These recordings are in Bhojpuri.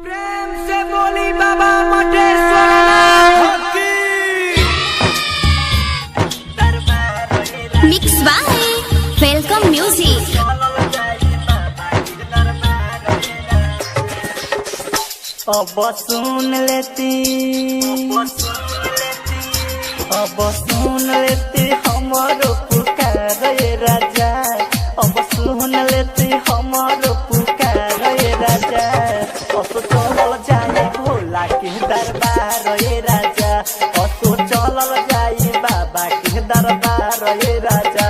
प्रेम से बोली बाबा मोटेश्वर की। Mix by welcome music. अब सुन लेती हमारो पुकार ये राजा। अब सुन लेती हमारो पुकार ये राजा। अब चलल जाए भोला के दरबार ये राजा। अब चलल जाए बाबा के दरबार ये राजा।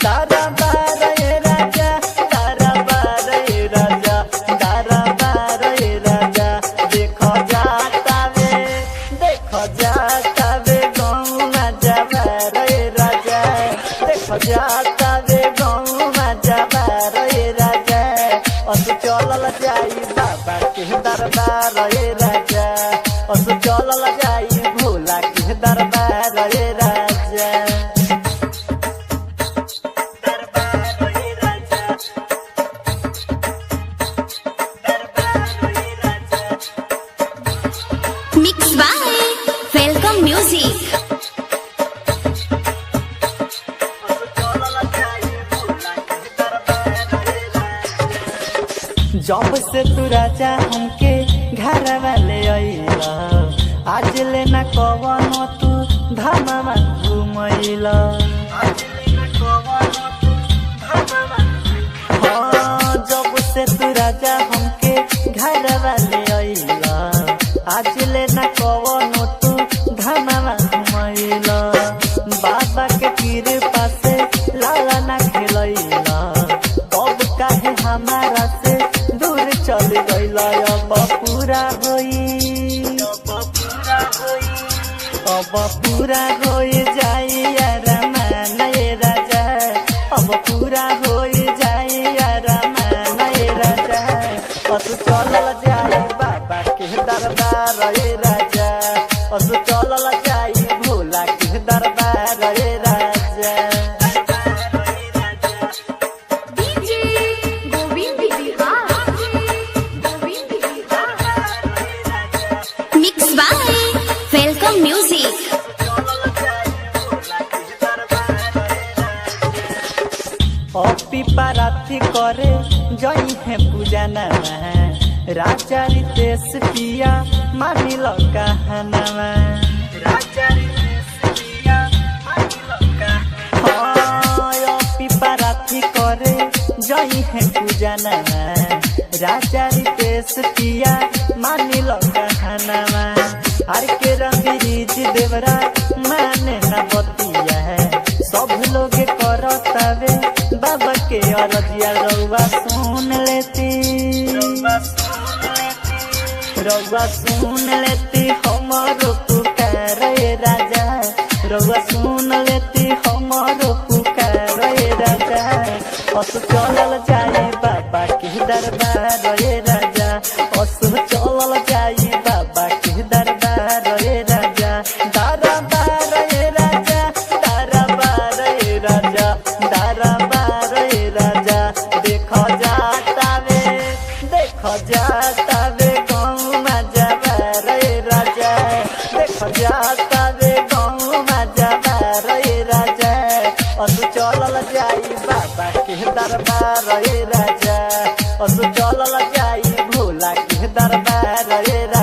दरबार ये राजा, दरबार ये राजा, दरबार ये राजा। देखो जाता वे गाँव में जबर ये राजा। देखो जाता वे गाँव में जबर ये राजा। और चलल जाई बाबा के दरबार ये राजा। और चलल जाई भोला के दरबार ये राजा। Mix by welcome Music. जब से तू राजा हमके घर वाले अइला, आज लेना कवन तू धामा घुमैला। हाँ, जब से तू राजा हमके घर वाले अइला, आज लेना कवन तू धामा घुमैला। बाबा के कृपा से लाला ना खेलैला, अब काहे हमारा से दूर चल गइला। अब पूरा होई जाई अरमान ये राजा। अब पूरा होई जाई अरमान ये राजा। अब चलल जाई बाबा के दरबार ये राजा। अब चलल जाई भोला के दरबार ये राजा। Mix by welcome Music. पाराथी करे जई है पूजा नामा। राजा रितेश पिया मानिल कहनामा। पाराथी करे जई है पूजा नामा। राजा रितेश पिया मानिल कहनामा। हर के रंगीज देवरा माने न बतिया है। सब लोग करतावे बाबा के अरजिया। रउआ सुन लेती हमारो पुकार ये राजा। रउआ सुन लेती हमारो पुकार ये राजा। असु चलल जाए बाबा के दरबार ये राजा। असु चलल जाए बाबा के दरबार ये राजा। दरबार ये राजा, दरबार ये राजा, दरबार ये राजा। देखो जाता वे गाँव में जबर ये राजा। देखो जाता वे गाँव में जबर ये राजा। और चलल जाई बाबा के दरबार ये राजा। और चलल जाई भोला के दरबार ये राजा।